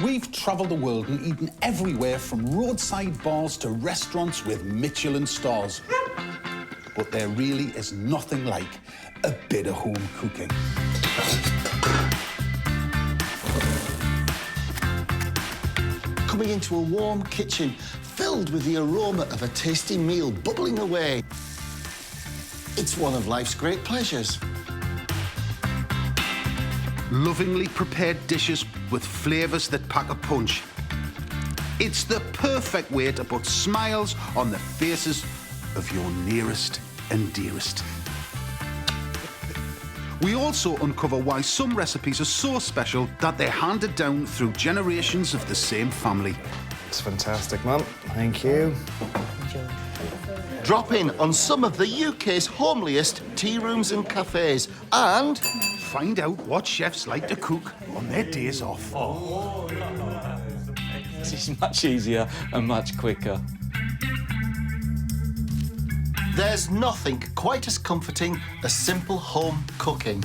We've travelled the world and eaten everywhere from roadside bars to restaurants with Michelin stars. But there really is nothing like a bit of home cooking. Coming into a warm kitchen filled with the aroma of a tasty meal bubbling away. It's one of life's great pleasures. Lovingly prepared dishes with flavours that pack a punch. It's the perfect way to put smiles on the faces of your nearest and dearest. We also uncover why some recipes are so special that they're handed down through generations of the same family. It's fantastic, Mum. Thank you. Drop in on some of the UK's homeliest tea rooms and cafes and find out what chefs like to cook on their days off. This is much easier and much quicker. There's nothing quite as comforting as simple home cooking.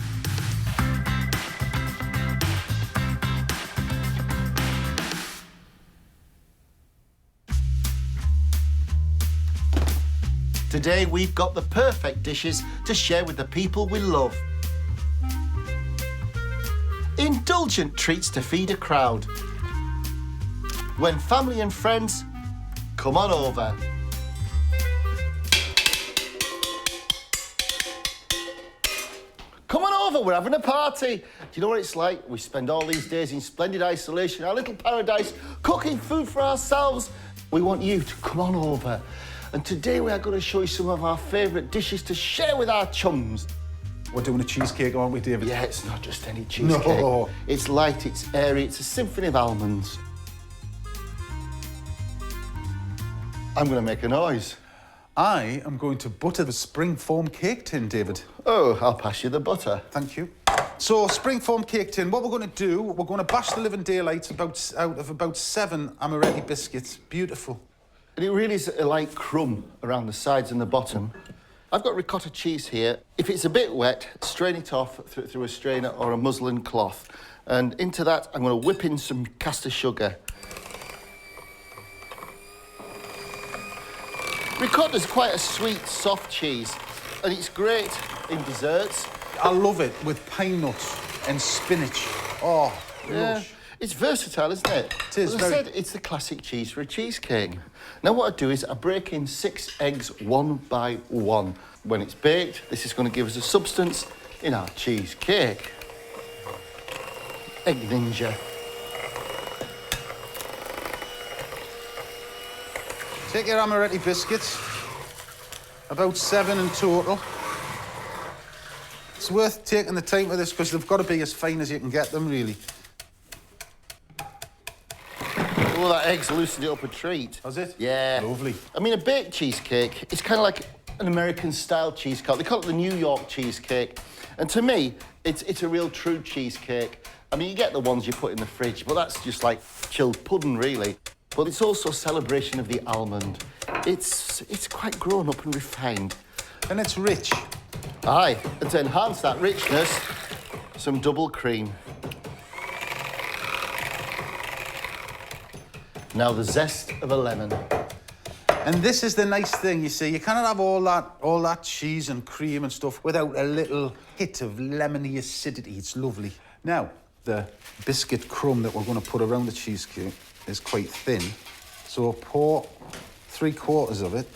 Today, we've got the perfect dishes to share with the people we love. Indulgent treats to feed a crowd. When family and friends come on over. Come on over, we're having a party. Do you know what it's like? We spend all these days in splendid isolation, our little paradise, cooking food for ourselves. We want you to come on over. And today we are going to show you some of our favourite dishes to share with our chums. We're doing a cheesecake, aren't we, David? Yeah, it's not just any cheesecake. No. It's light, it's airy, it's a symphony of almonds. I'm going to make a noise. I am going to butter the spring foam cake tin, David. Oh, I'll pass you the butter. Thank you. So, spring foam cake tin, what we're going to do, we're going to bash the living daylights out of about 7 amaretti biscuits. Beautiful. And it really is a light crumb around the sides and the bottom. I've got ricotta cheese here. If it's a bit wet, strain it off through a strainer or a muslin cloth. And into that, I'm going to whip in some caster sugar. Ricotta's quite a sweet, soft cheese, and it's great in desserts. I love it with pine nuts and spinach. Oh, Yeah. lush. It's versatile, isn't it? It is, As I very. said, it's the classic cheese for a cheesecake. Now, what I do is I break in 6 eggs one by one. When it's baked, this is going to give us a substance in our cheesecake. Egg Ninja. Take your amaretti biscuits, about 7 in total. It's worth taking the time with this because they've got to be as fine as you can get them, really. Oh, that egg's loosened it up a treat. Has it? Yeah. Lovely. I mean, a baked cheesecake, it's kind of like an American-style cheesecake. They call it the New York cheesecake. And to me, it's a real true cheesecake. I mean, you get the ones you put in the fridge, but that's just like chilled pudding, really. But it's also a celebration of the almond. It's quite grown up and refined. And it's rich. Aye, and to enhance that richness, some double cream. Now the zest of a lemon. And this is the nice thing, you see. You cannot have all that cheese and cream and stuff without a little hit of lemony acidity. It's lovely. Now, the biscuit crumb that we're going to put around the cheesecake is quite thin. So pour 3/4 of it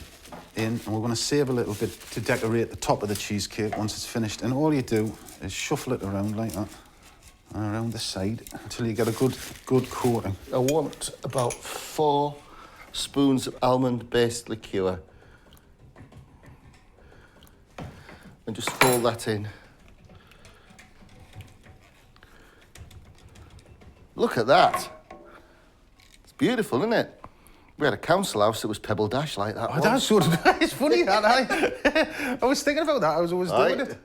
in, and we're going to save a little bit to decorate the top of the cheesecake once it's finished. And all you do is shuffle it around like that, and around the side until you get a good coating. I want about 4 spoons of almond-based liqueur. And just fold that in. Look at that. It's beautiful, isn't it? We had a council house that was Pebble Dash like that. Oh, that's sort of it's funny that I was thinking about that. I was always doing it.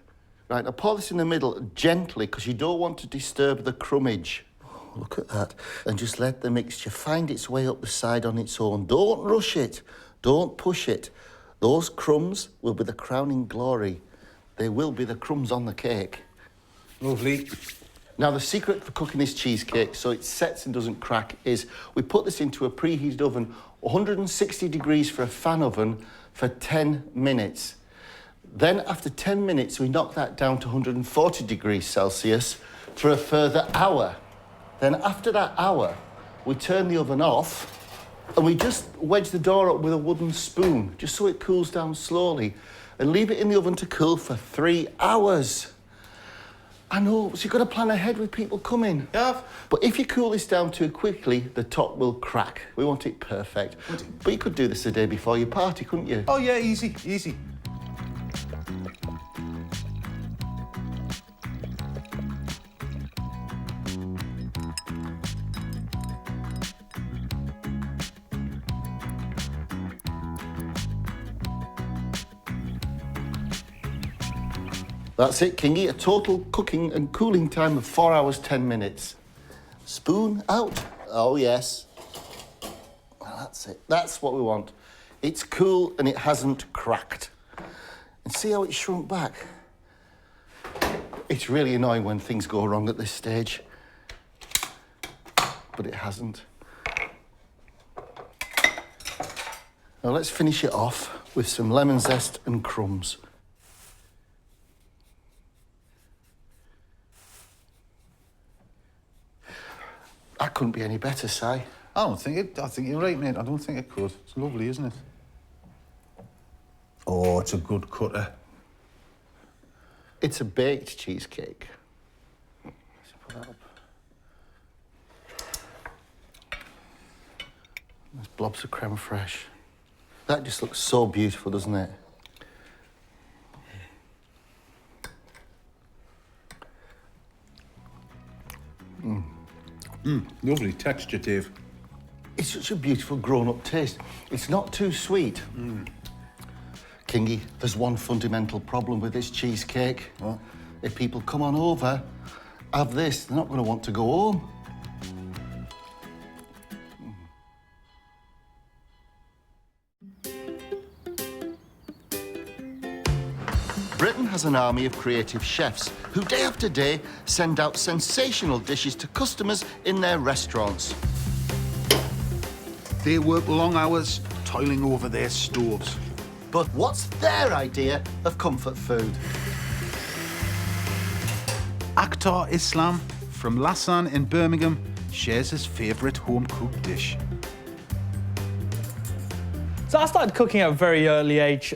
Right, now pour this in the middle gently because you don't want to disturb the crumbage. Oh, look at that. And just let the mixture find its way up the side on its own. Don't rush it. Don't push it. Those crumbs will be the crowning glory. They will be the crumbs on the cake. Lovely. Now, the secret for cooking this cheesecake so it sets and doesn't crack is we put this into a preheated oven, 160 degrees for a fan oven, for 10 minutes. Then, after 10 minutes, we knock that down to 140 degrees Celsius for a further hour. Then, after that hour, we turn the oven off and we just wedge the door up with a wooden spoon, just so it cools down slowly, and leave it in the oven to cool for 3 hours. I know, so you've got to plan ahead with people coming. Yeah. But if you cool this down too quickly, the top will crack. We want it perfect. But you could do this the day before your party, couldn't you? Oh, yeah, easy, easy. That's it, Kingy. A total cooking and cooling time of 4 hours, 10 minutes. Spoon out. Oh, yes. Well, that's it. That's what we want. It's cool and it hasn't cracked. And see how it's shrunk back? It's really annoying when things go wrong at this stage. But it hasn't. Now let's finish it off with some lemon zest and crumbs. That couldn't be any better, Si. I think you're right, mate. I don't think it could. It's lovely, isn't it? Oh, it's a good cutter. It's a baked cheesecake. Let's put that up. There's blobs of creme fraiche. That just looks so beautiful, doesn't it? Lovely texture, Dave. It's such a beautiful grown-up taste. It's not too sweet. Kingy, there's one fundamental problem with this cheesecake. What? If people come on over, have this, they're not going to want to go home. Britain has an army of creative chefs who day after day send out sensational dishes to customers in their restaurants. They work long hours, toiling over their stoves. But what's their idea of comfort food? Akhtar Islam from Lassan in Birmingham shares his favourite home-cooked dish. So I started cooking at a very early age.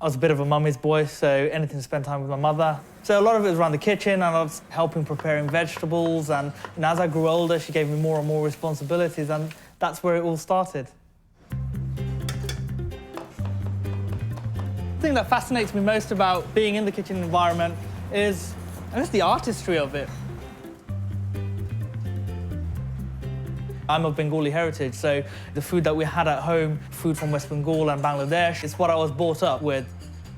I was a bit of a mummy's boy, so anything to spend time with my mother. So a lot of it was around the kitchen, and I was helping preparing vegetables. And as I grew older, she gave me more and more responsibilities, and that's where it all started. The thing that fascinates me most about being in the kitchen environment is, I guess, the artistry of it. I'm of Bengali heritage, so the food that we had at home, food from West Bengal and Bangladesh, is what I was brought up with.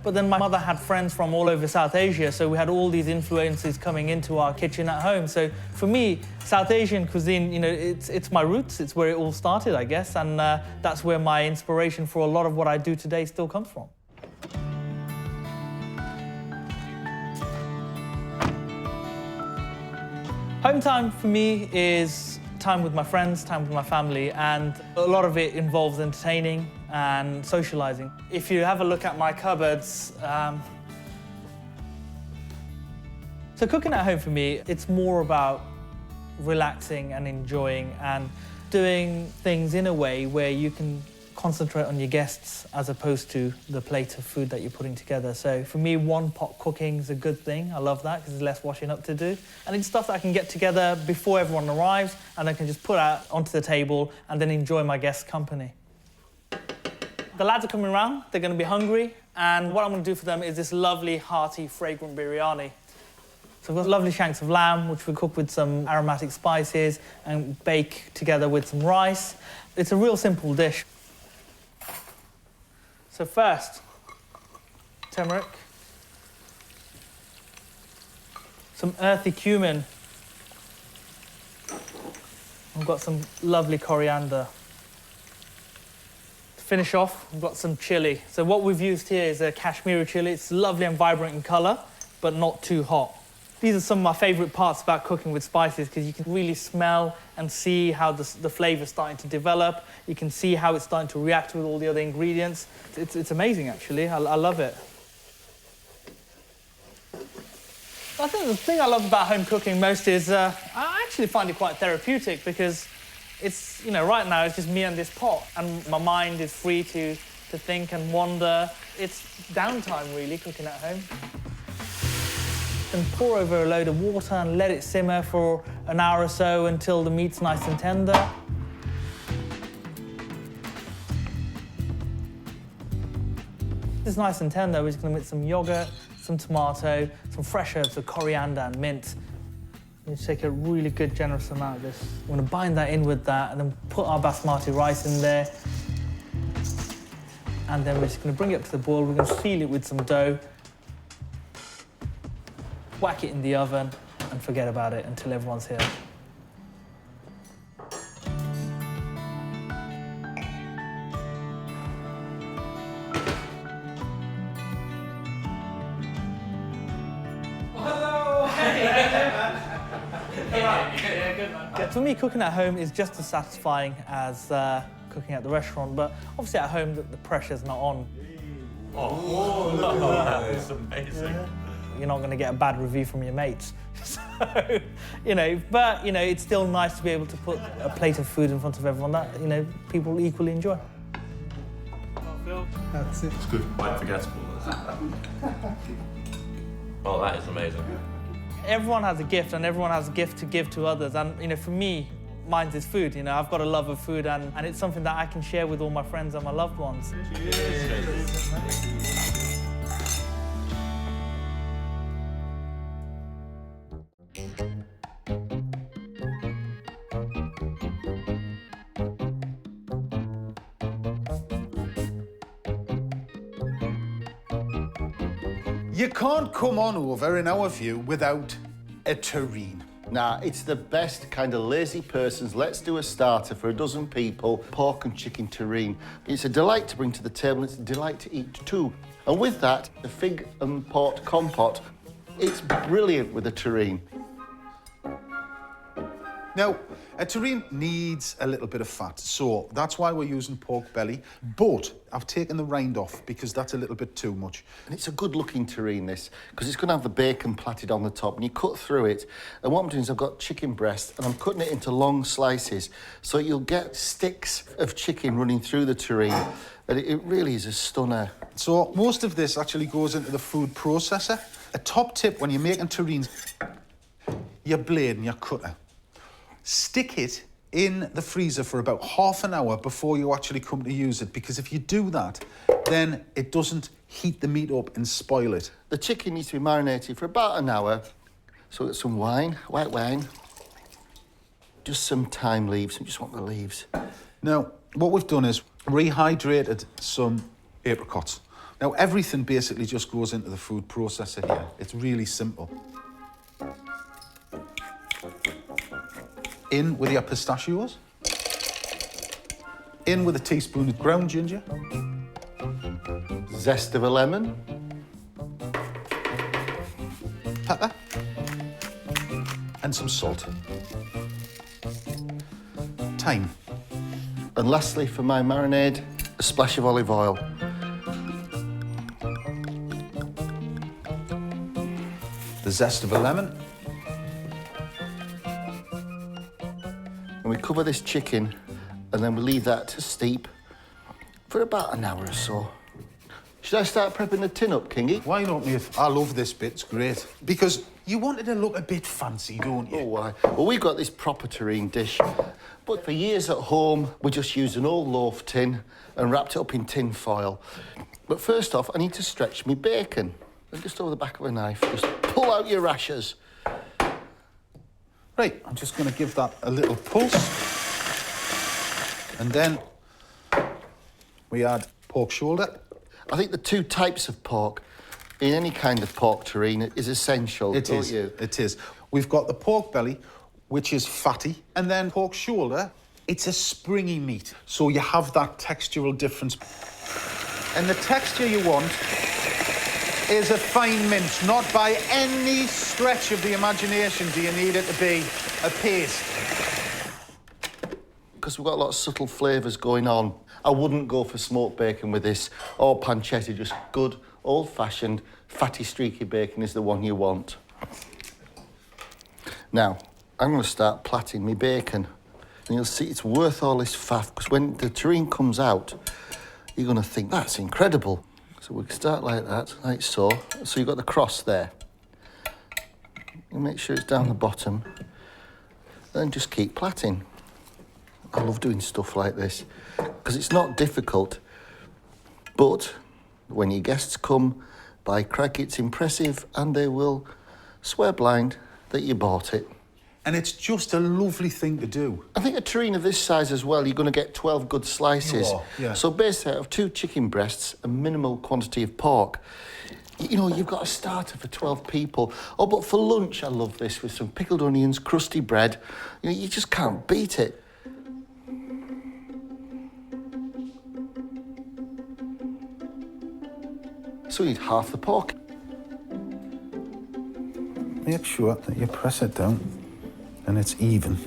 But then my mother had friends from all over South Asia, so we had all these influences coming into our kitchen at home. So for me, South Asian cuisine, it's my roots, it's where it all started, I guess, and that's where my inspiration for a lot of what I do today still comes from. Home time for me is time with my friends, time with my family, and a lot of it involves entertaining and socializing. If you have a look at my cupboards, so cooking at home for me, it's more about relaxing and enjoying and doing things in a way where you can concentrate on your guests as opposed to the plate of food that you're putting together. So for me, one-pot cooking is a good thing. I love that because there's less washing up to do. And it's stuff that I can get together before everyone arrives and I can just put out onto the table and then enjoy my guests' company. The lads are coming around, they're going to be hungry, and what I'm going to do for them is this lovely, hearty, fragrant biryani. So we've got lovely shanks of lamb, which we cook with some aromatic spices and bake together with some rice. It's a real simple dish. So first, turmeric, some earthy cumin. We've got some lovely coriander. To finish off, we've got some chili. So what we've used here is a Kashmiri chili. It's lovely and vibrant in colour, but not too hot. These are some of my favourite parts about cooking with spices because you can really smell and see how the flavour's starting to develop. You can see how it's starting to react with all the other ingredients. It's amazing, actually. I love it. I think the thing I love about home cooking most is I actually find it quite therapeutic because it's, you know, right now it's just me and this pot and my mind is free to think and wander. It's downtime, really, cooking at home. And pour over a load of water and let it simmer for an hour or so until the meat's nice and tender. It's nice and tender. We're just going to mix some yogurt, some tomato, some fresh herbs, so coriander and mint. We take a really good, generous amount of this. We're going to bind that in with that and then put our basmati rice in there. And then we're just going to bring it up to the boil. We're going to seal it with some dough. Whack it in the oven and forget about it until everyone's here. For me, cooking at home is just as satisfying as cooking at the restaurant, but obviously at home the pressure's not on. That is amazing. You're not going to get a bad review from your mates. So, you know, but, you know, it's still nice to be able to put a plate of food in front of everyone that, you know, people equally enjoy. That's it. It's good, quite forgettable. Oh, that is amazing. Everyone has a gift and everyone has a gift to give to others. And, you know, for me, mine is food. You know, I've got a love of food and it's something that I can share with all my friends and my loved ones. You can't come on over, in our view, without a terrine. Nah, it's the best kind of lazy person's let's do a starter for a dozen people, pork and chicken terrine. It's a delight to bring to the table, it's a delight to eat too. And with that, the fig and port compote, it's brilliant with a terrine. Now, a terrine needs a little bit of fat, so that's why we're using pork belly, but I've taken the rind off because that's a little bit too much. And it's a good-looking terrine, this, because it's going to have the bacon platted on the top, and you cut through it. And what I'm doing is I've got chicken breast, and I'm cutting it into long slices, so you'll get sticks of chicken running through the terrine, and it really is a stunner. So most of this actually goes into the food processor. A top tip when you're making terrines, your blade and your cutter. Stick it in the freezer for about half an hour before you actually come to use it, because if you do that, then it doesn't heat the meat up and spoil it. The chicken needs to be marinated for about an hour. So we've got some wine, white wine, just some thyme leaves. I just want the leaves. Now, what we've done is rehydrated some apricots. Now, everything basically just goes into the food processor here. It's really simple. In with your pistachios. In with a teaspoon of ground ginger. Zest of a lemon. Pepper. And some salt. Thyme. And lastly, for my marinade, a splash of olive oil. The zest of a lemon. And we cover this chicken, and then we leave that to steep for about an hour or so. Should I start prepping the tin up, Kingy? Why not, mate? I love this bit, it's great. Because you want it to look a bit fancy, don't you? Oh, why? Well, we've got this proper terrine dish, but for years at home, we just used an old loaf tin and wrapped it up in tin foil. But first off, I need to stretch my bacon. And just over the back of a knife, just pull out your rashers. Right, I'm just going to give that a little pulse. And then we add pork shoulder. I think the two types of pork in any kind of pork terrine is essential, It don't is. you? It is. We've got the pork belly, which is fatty, and then pork shoulder, it's a springy meat. So you have that textural difference. And the texture you want is a fine mince. Not by any stretch of the imagination do you need it to be a paste. Because we've got a lot of subtle flavours going on, I wouldn't go for smoked bacon with this or pancetta. Just good, old-fashioned, fatty, streaky bacon is the one you want. Now, I'm going to start plaiting my bacon. And you'll see it's worth all this faff, because when the terrine comes out, you're going to think, that's incredible. So we can start like that, like so. So you've got the cross there. You make sure it's down the bottom. Then just keep plaiting. I love doing stuff like this, because it's not difficult. But when your guests come, by crack, it's impressive, and they will swear blind that you bought it. And it's just a lovely thing to do. I think a terrine of this size as well, you're going to get 12 good slices. You are, yeah. So based out of 2 chicken breasts, a minimal quantity of pork, you know, you've got a starter for 12 people. Oh, but for lunch, I love this with some pickled onions, crusty bread. You know, you just can't beat it. So you need half the pork. Make sure that you press it down and it's even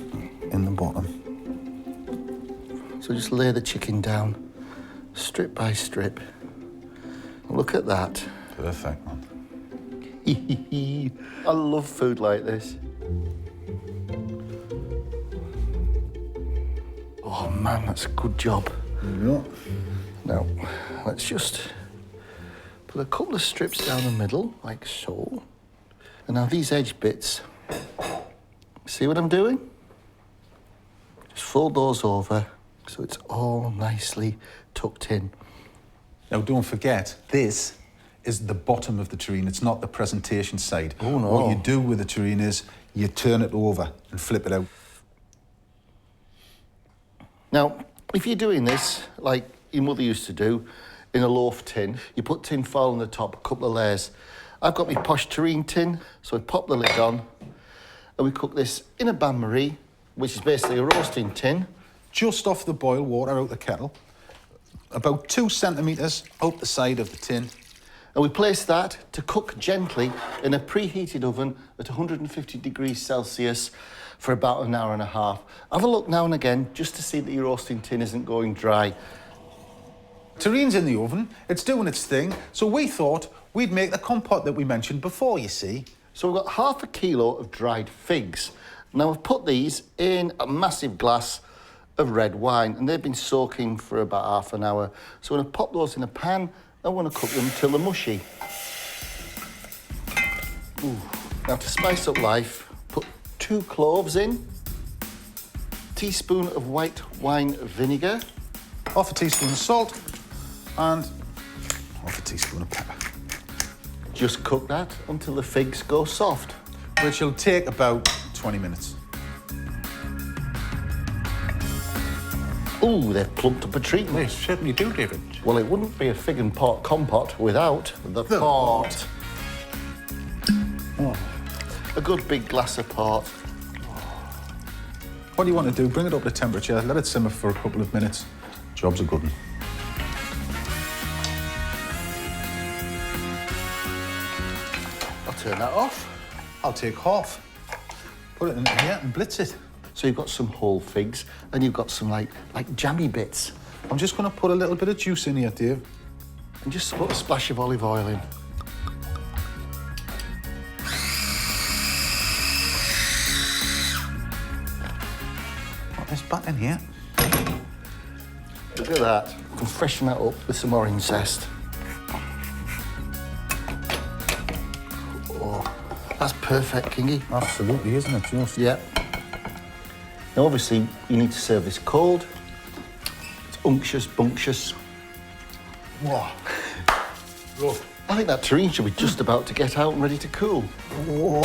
in the bottom. So just lay the chicken down, strip by strip. Look at that. Perfect, man. I love food like this. Oh man, that's a good job. Yeah. Now, let's just put a couple of strips down the middle, like so. And now these edge bits, see what I'm doing? Just fold those over so it's all nicely tucked in. Now, don't forget, this is the bottom of the terrine. It's not the presentation side. Oh, no. What you do with the terrine is you turn it over and flip it out. Now, if you're doing this, like your mother used to do, in a loaf tin, you put tin foil on the top, a couple of layers. I've got my posh terrine tin, so I pop the lid on, and we cook this in a bain-marie, which is basically a roasting tin. Just off the boil water out the kettle, about 2 centimetres out the side of the tin. And we place that to cook gently in a preheated oven at 150 degrees Celsius for about an hour and a half. Have a look now and again, just to see that your roasting tin isn't going dry. Terrine's in the oven, it's doing its thing, so we thought we'd make the compote that we mentioned before, you see. So we've got half a kilo of dried figs. Now I've put these in a massive glass of red wine, and they've been soaking for about half an hour. So I'm going to pop those in a pan. I want to cook them till they're mushy. Ooh. Now to spice up life, put 2 cloves in, teaspoon of white wine vinegar, Half a teaspoon of salt and half a teaspoon of pepper. Just cook that until the figs go soft. Which will take about 20 minutes. Ooh, they've plumped up a treat. They certainly do, David. Well, it wouldn't be a fig and pot compote without the port. Oh. A good big glass of port. What do you want to do? Bring it up to temperature, let it simmer for a couple of minutes. Job's a good one. I'll turn that off. I'll take half, put it in here and blitz it. So you've got some whole figs and you've got some like jammy bits. I'm just going to put a little bit of juice in here, Dave. And just put a splash of olive oil in. Put this back in here. Look at that. You can freshen that up with some orange zest. Oh, that's perfect, Kingy. Absolutely, isn't it, just? Yeah. Now, obviously, you need to serve this cold. It's unctuous, bunctious. Wow. Look. I think that terrine should be just about to get out and ready to cool. Whoa.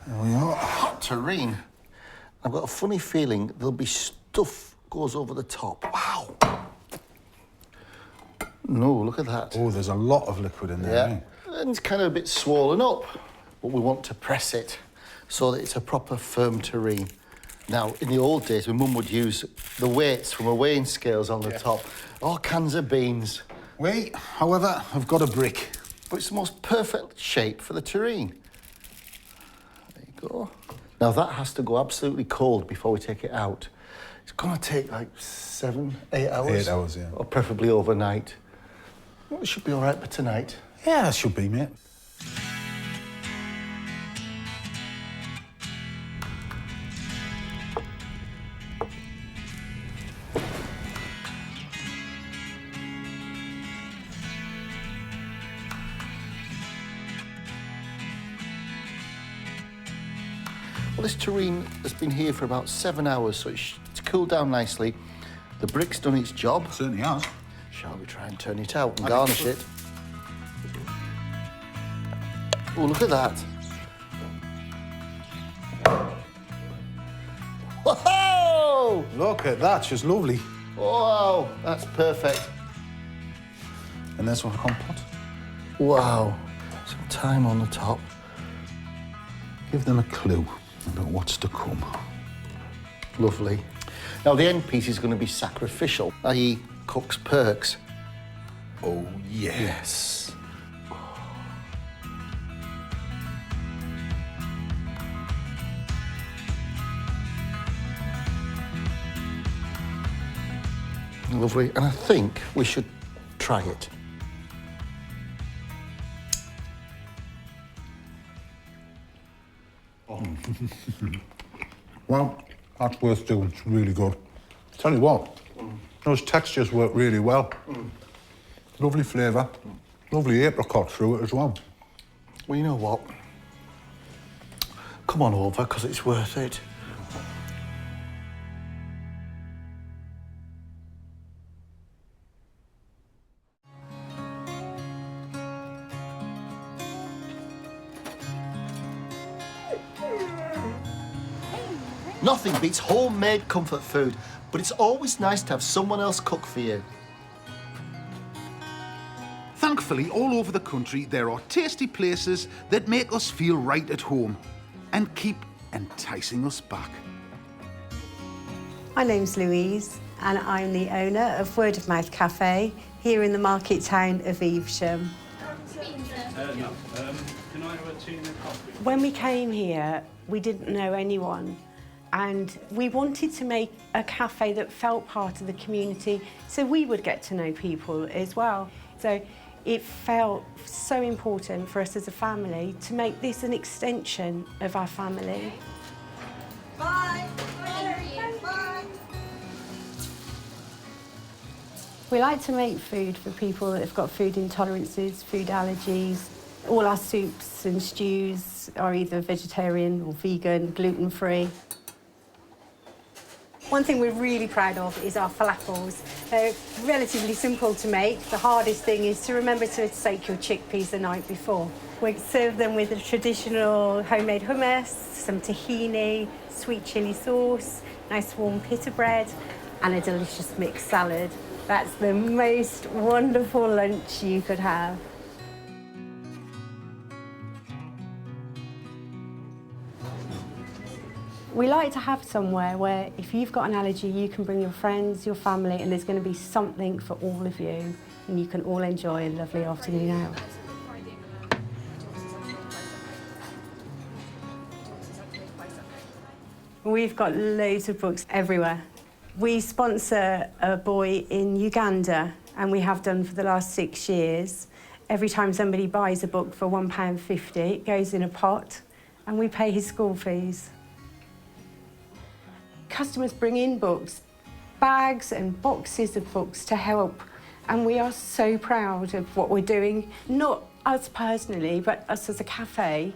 There we are. Hot terrine. I've got a funny feeling there'll be stuff goes over the top. Wow. No, look at that. Oh, there's a lot of liquid in there. Yeah. Eh? And it's kind of a bit swollen up, but we want to press it so that it's a proper firm terrine. Now, in the old days, my mum would use the weights from her weighing scales on the top, or cans of beans. Wait, however, I've got a brick. But it's the most perfect shape for the terrine. There you go. Now that has to go absolutely cold before we take it out. It's gonna take like 7, 8 hours. 8 hours, yeah. Or preferably overnight. Well, it should be all right for tonight. Yeah, it should be, mate. Well, this terrine has been here for about 7 hours, so it's cooled down nicely. The brick's done its job. Certainly has. Shall we try and turn it out and garnish it? Oh, look at that. Whoa! Look at that, she's lovely. Wow, that's perfect. And there's our compote. Wow, some thyme on the top. Give them a clue about what's to come. Lovely. Now, the end piece is going to be sacrificial, i.e. cook's perks. Oh, yes. Lovely, and I think we should try it. Well, that's worth doing. It's really good. Tell you what, those textures work really well. Lovely flavour. Lovely apricot through it as well. Well, you know what? Come on over, because it's worth it. Nothing beats homemade comfort food, but it's always nice to have someone else cook for you. Thankfully, all over the country, there are tasty places that make us feel right at home and keep enticing us back. My name's Louise, and I'm the owner of Word of Mouth Cafe here in the market town of Evesham. When we came here, we didn't know anyone, and we wanted to make a cafe that felt part of the community so we would get to know people as well. So it felt so important for us as a family to make this an extension of our family. Bye. Bye. We like to make food for people that have got food intolerances, food allergies. All our soups and stews are either vegetarian or vegan, gluten-free. One thing we're really proud of is our falafels. They're relatively simple to make. The hardest thing is to remember to soak your chickpeas the night before. We serve them with a traditional homemade hummus, some tahini, sweet chilli sauce, nice warm pita bread, and a delicious mixed salad. That's the most wonderful lunch you could have. We like to have somewhere where if you've got an allergy, you can bring your friends, your family, and there's going to be something for all of you, and you can all enjoy a lovely afternoon out. We've got loads of books everywhere. We sponsor a boy in Uganda, and we have done for the last 6 years. Every time somebody buys a book for £1.50, it goes in a pot, and we pay his school fees. Customers bring in books, bags and boxes of books to help, and we are so proud of what we're doing. Not us personally, but us as a cafe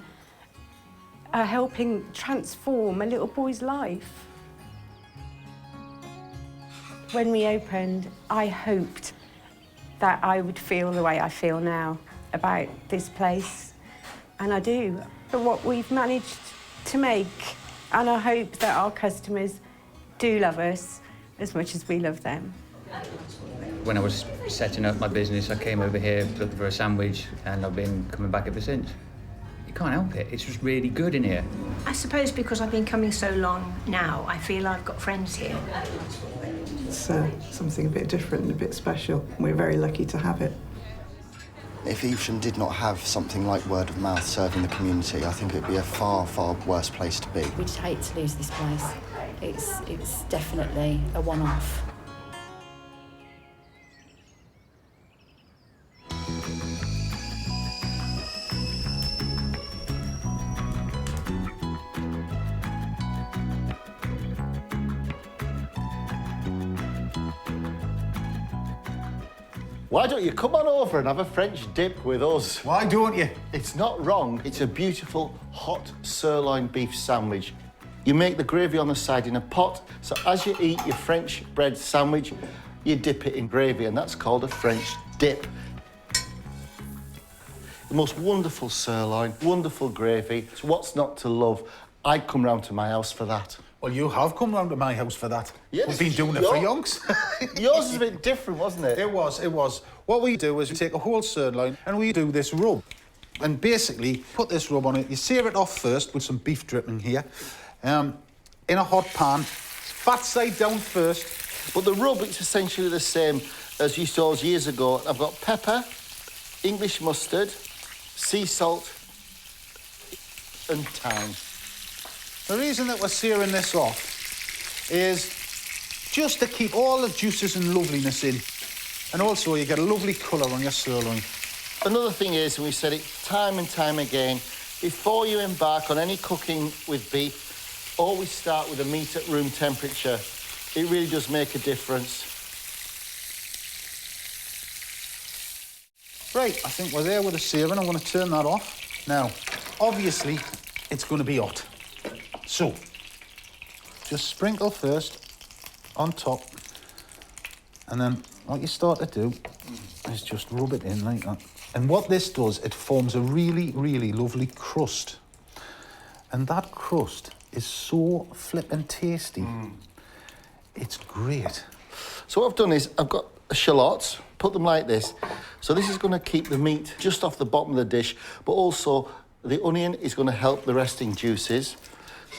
are helping transform a little boy's life. When we opened, I hoped that I would feel the way I feel now about this place, and I do. But what we've managed to make, and I hope that our customers do love us as much as we love them. When I was setting up my business, I came over here looking for a sandwich, and I've been coming back ever since. can't help it. It's just really good in here. I suppose because I've been coming so long now, I feel I've got friends here. It's something a bit different and a bit special. We're very lucky to have it. If Evesham did not have something like word of mouth serving the community, I think it'd be a far, far worse place to be. We'd hate to lose this place. It's definitely a one-off. Why don't you come on over and have a French dip with us? Why don't you? It's not wrong. It's a beautiful hot sirloin beef sandwich. You make the gravy on the side in a pot, so as you eat your French bread sandwich, you dip it in gravy, and that's called a French dip. The most wonderful sirloin, wonderful gravy. So what's not to love? I'd come round to my house for that. Well, you have come round to my house for that. Yes, We've been doing it for yonks. Yours is a bit different, wasn't it? It was. What we do is we take a whole sirloin and we do this rub. And basically, put this rub on it. You sear it off first with some beef dripping here. In a hot pan, fat side down first. But the rub, it's essentially the same as you saw years ago. I've got pepper, English mustard, sea salt and thyme. The reason that we're searing this off is just to keep all the juices and loveliness in. And also you get a lovely colour on your sirloin. Another thing is, and we said it time and time again, before you embark on any cooking with beef, always start with the meat at room temperature. It really does make a difference. Right, I think we're there with the searing. I'm going to turn that off. Now, obviously, it's going to be hot. So, just sprinkle first on top, and then what you start to do is just rub it in like that. And what this does, it forms a really, really lovely crust. And that crust is so flippin' tasty. It's great. So what I've done is I've got shallots, put them like this. So this is going to keep the meat just off the bottom of the dish, but also the onion is going to help the resting juices.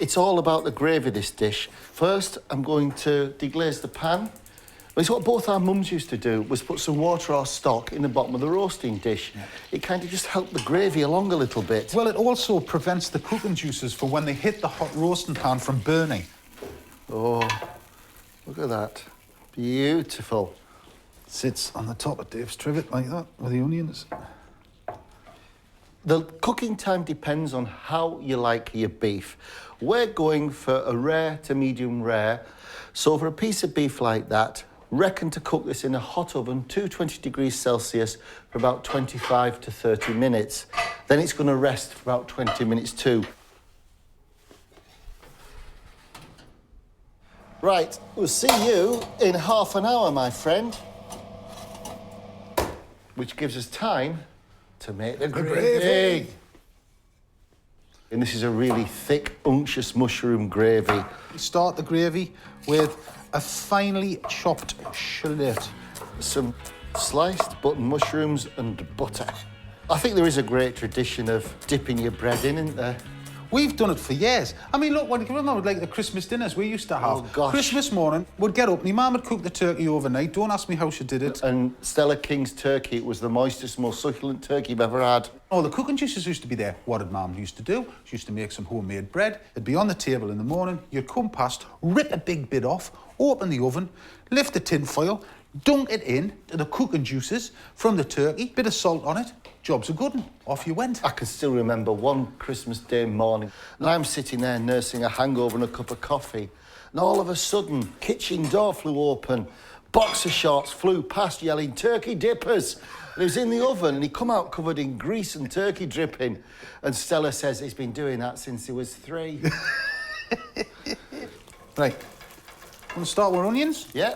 It's all about the gravy, this dish. First, I'm going to deglaze the pan. It's what both our mums used to do, was put some water or stock in the bottom of the roasting dish. Yeah. It kind of just helped the gravy along a little bit. Well, it also prevents the cooking juices for when they hit the hot roasting pan from burning. Oh, look at that. Beautiful. Sits on the top of Dave's trivet like that, with the onions. The cooking time depends on how you like your beef. We're going for a rare to medium rare. So for a piece of beef like that, reckon to cook this in a hot oven, 220 degrees Celsius, for about 25 to 30 minutes. Then it's going to rest for about 20 minutes too. Right, we'll see you in half an hour, my friend. Which gives us time to make the gravy. And this is a really thick, unctuous mushroom gravy. Start the gravy with a finely chopped shallot. Some sliced button mushrooms and butter. I think there is a great tradition of dipping your bread in, isn't there? We've done it for years. I mean, look, when you remember, like the Christmas dinners we used to have. Oh, gosh. Christmas morning, we'd get up, my mum would cook the turkey overnight. Don't ask me how she did it. And Stella King's turkey was the moistest, most succulent turkey you've ever had. Oh, the cooking juices used to be there. What did Mum used to do? She used to make some homemade bread. It'd be on the table in the morning. You'd come past, rip a big bit off, open the oven, lift the tin foil, dunk it in to the cooking juices from the turkey, bit of salt on it. Job's a good one. Off you went. I can still remember one Christmas Day morning, and I'm sitting there nursing a hangover and a cup of coffee, and all of a sudden, kitchen door flew open, boxer shorts flew past yelling, "Turkey dippers!" And he was in the oven, and he come out covered in grease and turkey dripping, and Stella says he's been doing that since he was 3. Right. Want to start with onions? Yeah.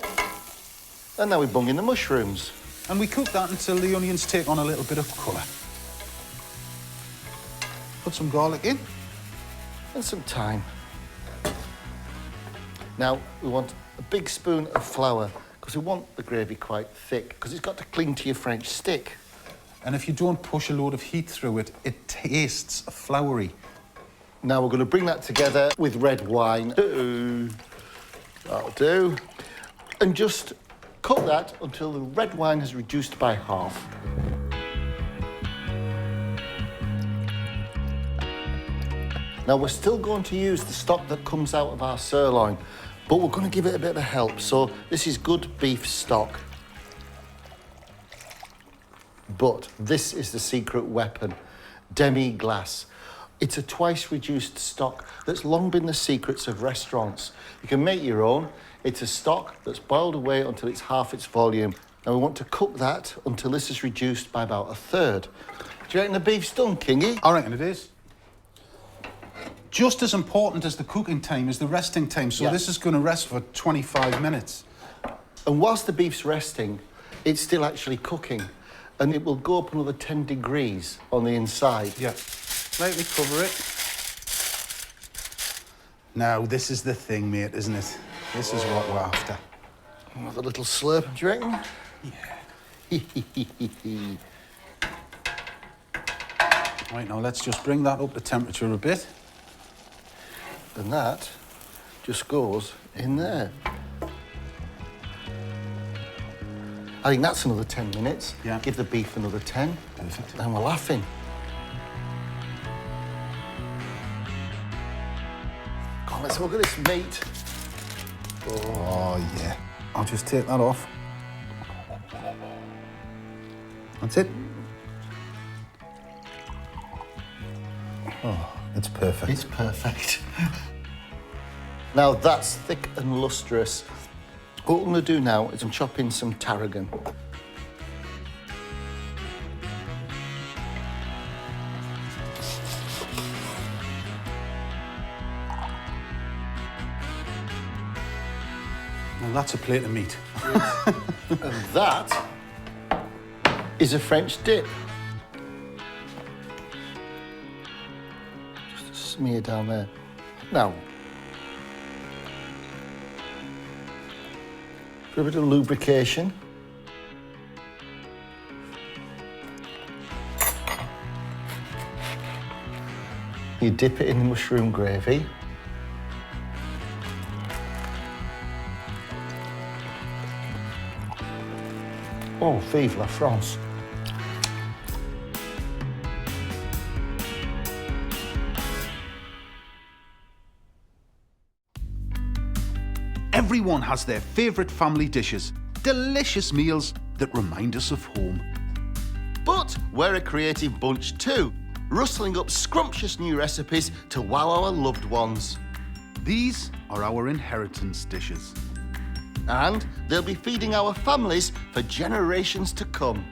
And now we bung in the mushrooms. And we cook that until the onions take on a little bit of colour. Put some garlic in. And some thyme. Now, we want a big spoon of flour, because we want the gravy quite thick, because it's got to cling to your French stick. And if you don't push a load of heat through it, it tastes floury. Now we're going to bring that together with red wine. That'll do. And just cook that until the red wine has reduced by half. Now we're still going to use the stock that comes out of our sirloin, but we're going to give it a bit of a help. So this is good beef stock. But this is the secret weapon, demi-glace. It's a twice-reduced stock that's long been the secrets of restaurants. You can make your own. It's a stock that's boiled away until it's half its volume. And we want to cook that until this is reduced by about a third. Do you reckon the beef's done, Kingy? I reckon it is. Just as important as the cooking time is the resting time. So this is going to rest for 25 minutes. And whilst the beef's resting, it's still actually cooking. And it will go up another 10 degrees on the inside. Yeah. Lightly cover it. Now, this is the thing, mate, isn't it? This is what we're after. Another little slurp, do you reckon? Yeah. Right, now let's just bring that up to temperature a bit. And that just goes in there. I think that's another 10 minutes. Yeah. Give the beef another 10. Perfect. And we're laughing. Come on, let's look at this meat. Oh, yeah. I'll just take that off. That's it. Oh, it's perfect. It's perfect. Now that's thick and lustrous. What I'm going to do now is I'm chopping some tarragon. Well, that's a plate of meat. And that is a French dip. Just a smear down there. Now, for a bit of lubrication. You dip it in the mushroom gravy. Oh, vive la France. Everyone has their favourite family dishes, delicious meals that remind us of home. But we're a creative bunch too, rustling up scrumptious new recipes to wow our loved ones. These are our inheritance dishes. And they'll be feeding our families for generations to come.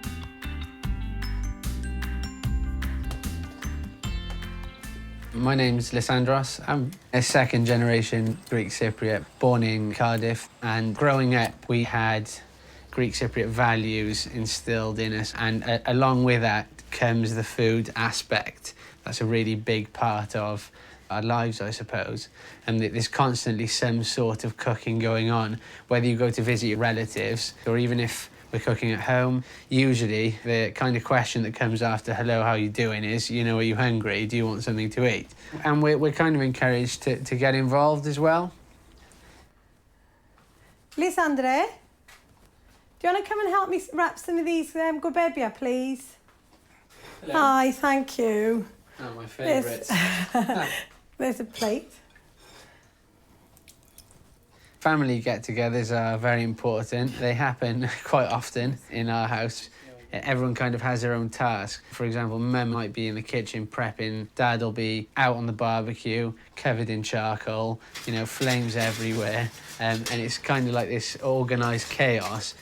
My name's Lysandros. I'm a second-generation Greek Cypriot, born in Cardiff. And growing up, we had Greek Cypriot values instilled in us. And along with that comes the food aspect. That's a really big part of our lives, I suppose. And there's constantly some sort of cooking going on, whether you go to visit your relatives or even if we're cooking at home. Usually, the kind of question that comes after, hello, how you doing, is, you know, are you hungry? Do you want something to eat? And we're kind of encouraged to get involved as well. Lysandre, do you want to come and help me wrap some of these gobebia, please? Hello. Hi, thank you. Oh, my favourites. There's a plate. Family get-togethers are very important. They happen quite often in our house. Everyone kind of has their own task. For example, Mum might be in the kitchen prepping, Dad will be out on the barbecue, covered in charcoal, you know, flames everywhere, and it's kind of like this organised chaos.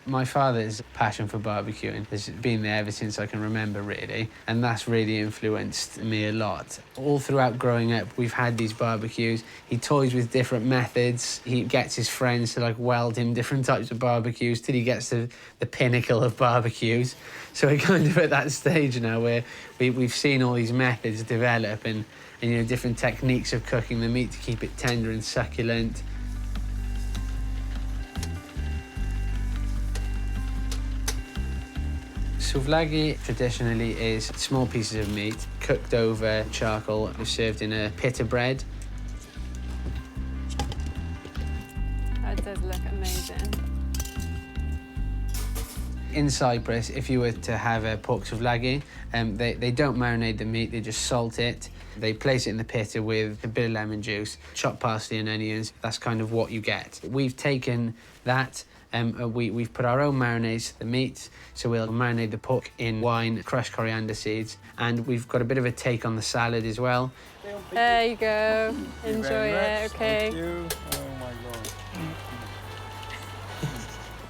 My father's passion for barbecuing has been there ever since I can remember, really, and that's really influenced me a lot. All throughout growing up, we've had these barbecues. He toys with different methods. He gets his friends to, like, weld him different types of barbecues till he gets to the pinnacle of barbecues. So we're kind of at that stage now where we've seen all these methods develop, and and different techniques of cooking the meat to keep it tender and succulent. Souvlaki traditionally is small pieces of meat cooked over charcoal and served in a pita bread. That does look amazing. In Cyprus, if you were to have a pork souvlaki, they don't marinate the meat, they just salt it. They place it in the pita with a bit of lemon juice, chopped parsley and onions. That's kind of what you get. We've taken that, we've put our own marinades to the meat, so we'll marinate the pork in wine, crushed coriander seeds, and we've got a bit of a take on the salad as well. There you go. Enjoy it, okay. Thank you. Oh my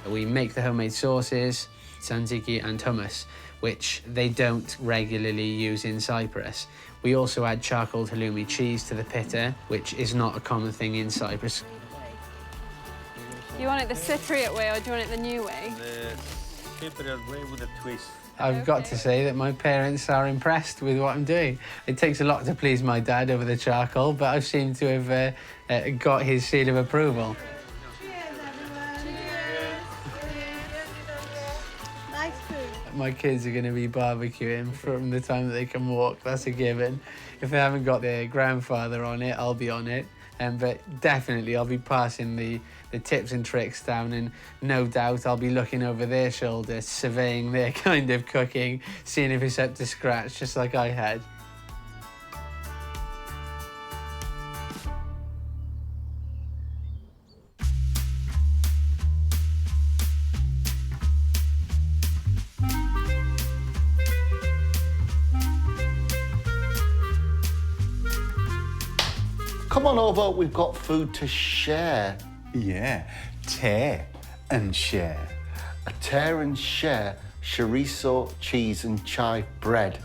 God. We make the homemade sauces, tzatziki and hummus, which they don't regularly use in Cyprus. We also add charcoal halloumi cheese to the pita, which is not a common thing in Cyprus. You want it the Cypriot way or do you want it the new way? The Cypriot way with a twist. I've got to say that my parents are impressed with what I'm doing. It takes a lot to please my dad over the charcoal, but I seem to have got his seal of approval. My kids are going to be barbecuing from the time that they can walk, that's a given. If they haven't got their grandfather on it, I'll be on it. But definitely I'll be passing the tips and tricks down, and no doubt I'll be looking over their shoulder, surveying their kind of cooking, seeing if it's up to scratch, just like I had. Come on over, we've got food to share. Yeah, tear and share. A tear and share chorizo, cheese and chive bread.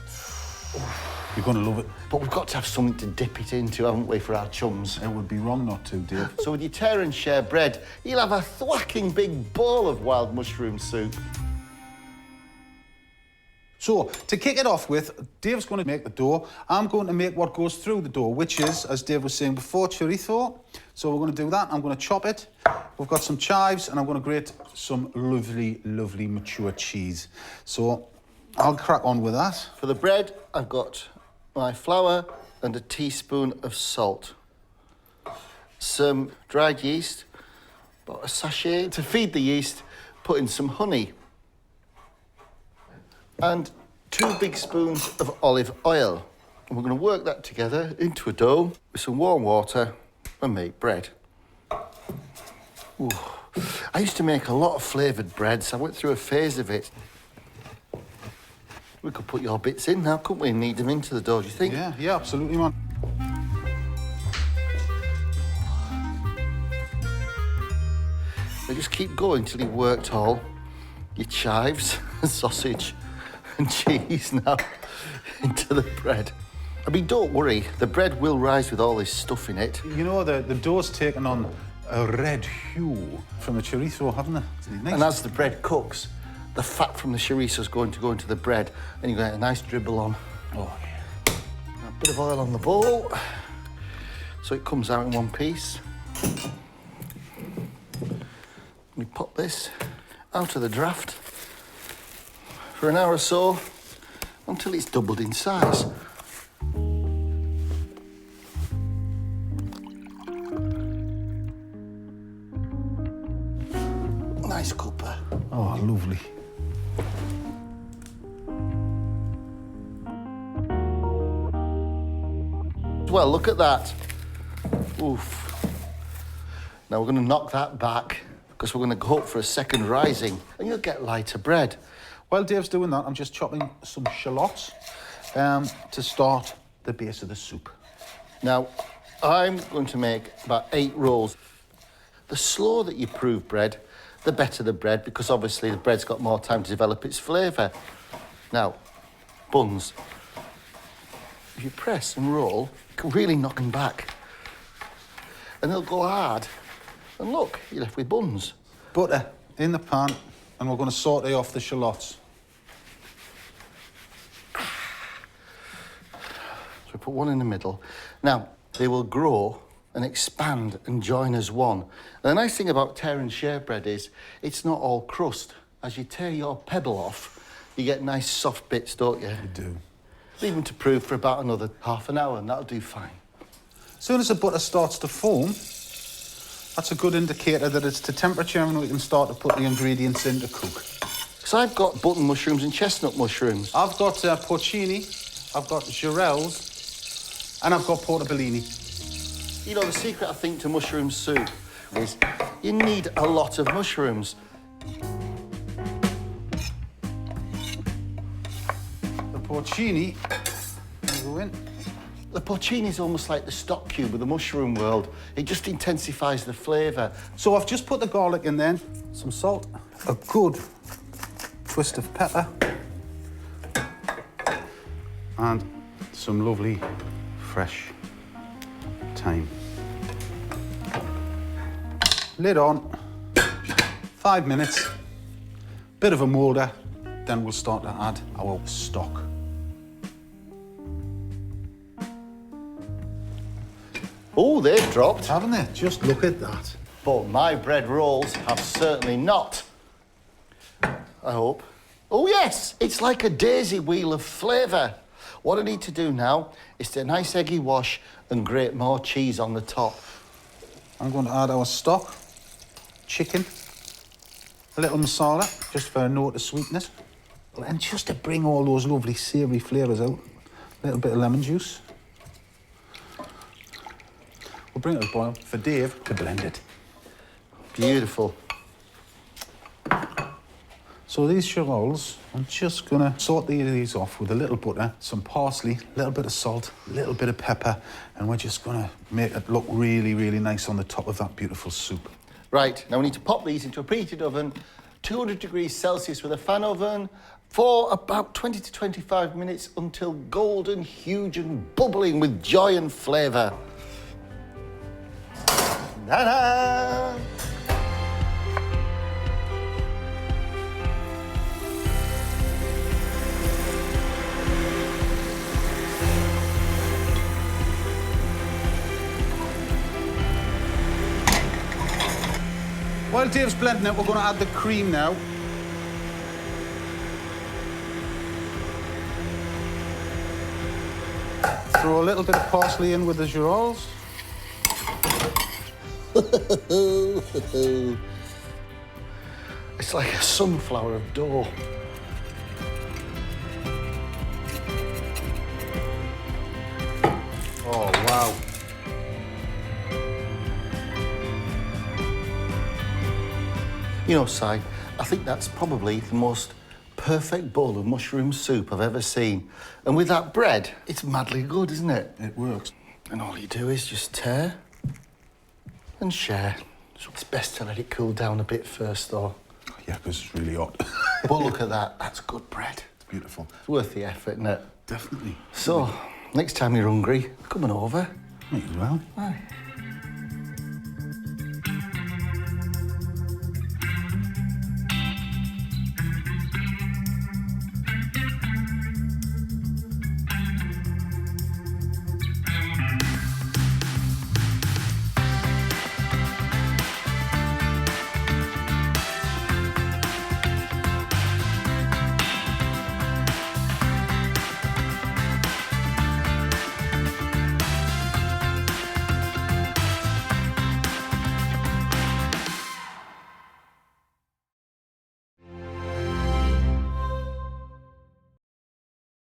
You're gonna love it. But we've got to have something to dip it into, haven't we, for our chums? It would be wrong not to, Dave. So with your tear and share bread, you'll have a thwacking big bowl of wild mushroom soup. So, to kick it off with, Dave's going to make the dough. I'm going to make what goes through the dough, which is, as Dave was saying before, chorizo. So we're going to do that. I'm going to chop it. We've got some chives, and I'm going to grate some lovely, lovely mature cheese. So I'll crack on with that. For the bread, I've got my flour and a teaspoon of salt. Some dried yeast, about a sachet. To feed the yeast, put in some honey. And 2 big spoons of olive oil. And we're going to work that together into a dough with some warm water and make bread. Ooh. I used to make a lot of flavoured breads. I went through a phase of it. We could put your bits in now, couldn't we? Knead them into the dough, do you think? Yeah, absolutely, man. Now just keep going till you've worked all your chives and sausage and cheese now into the bread. I mean, don't worry, the bread will rise with all this stuff in it. You know, the dough's taken on a red hue from the chorizo, haven't it? Nice. And as the bread cooks, the fat from the chorizo is going to go into the bread and you get a nice dribble on. Oh, yeah. A bit of oil on the bowl so it comes out in one piece. We pop this out of the draft for an hour or so until it's doubled in size. Nice cuppa. Oh, lovely. Well, look at that. Oof. Now we're going to knock that back because we're going to go up for a second rising and you'll get lighter bread. While Dave's doing that, I'm just chopping some shallots to start the base of the soup. Now, I'm going to make about 8 rolls. The slower that you prove bread, the better the bread, because obviously the bread's got more time to develop its flavour. Now, buns. If you press and roll, you can really knock them back. And they'll go hard. And look, you're left with buns. Butter in the pan, and we're going to saute off the shallots. So we put one in the middle. Now, they will grow and expand and join as one. And the nice thing about tear and share bread is it's not all crust. As you tear your pebble off, you get nice soft bits, don't you? You do. Leave them to prove for about another half an hour and that'll do fine. As soon as the butter starts to foam, that's a good indicator that it's to temperature and we can start to put the ingredients in to cook. So I've got button mushrooms and chestnut mushrooms. I've got porcini, I've got girelles, and I've got portobellini. You know, the secret, I think, to mushroom soup is you need a lot of mushrooms. The porcini will go in. The porcini is almost like the stock cube of the mushroom world. It just intensifies the flavour. So I've just put the garlic in there, some salt, a good twist of pepper, and some lovely fresh thyme. Lid on, 5 minutes, bit of a moulder, then we'll start to add our stock. Oh, they've dropped. Haven't they? Just look at that. But my bread rolls have certainly not. I hope. Oh, yes, it's like a daisy wheel of flavour. What I need to do now is to a nice eggy wash and grate more cheese on the top. I'm going to add our stock, chicken, a little masala, just for a note of sweetness. And just to bring all those lovely savoury flavours out, a little bit of lemon juice. We'll bring it to a boil for Dave to blend it. Beautiful. So these girelles, I'm just gonna sort these off with a little butter, some parsley, a little bit of salt, a little bit of pepper, and we're just gonna make it look really, really nice on the top of that beautiful soup. Right, now we need to pop these into a preheated oven, 200 degrees Celsius with a fan oven, for about 20 to 25 minutes until golden, huge and bubbling with joy and flavour. Ta-da! While Dave's blending it, we're going to add the cream now. Throw a little bit of parsley in with the girelles. It's like a sunflower of dough. Oh, wow. You know, Si, I think that's probably the most perfect bowl of mushroom soup I've ever seen. And with that bread, it's madly good, isn't it? It works. And all you do is just tear and share. So it's best to let it cool down a bit first, though. Yeah, because it's really hot. But look at that, that's good bread. It's beautiful. It's worth the effort, isn't it? Definitely. So, next time you're hungry, come on over. Might as well. Aye.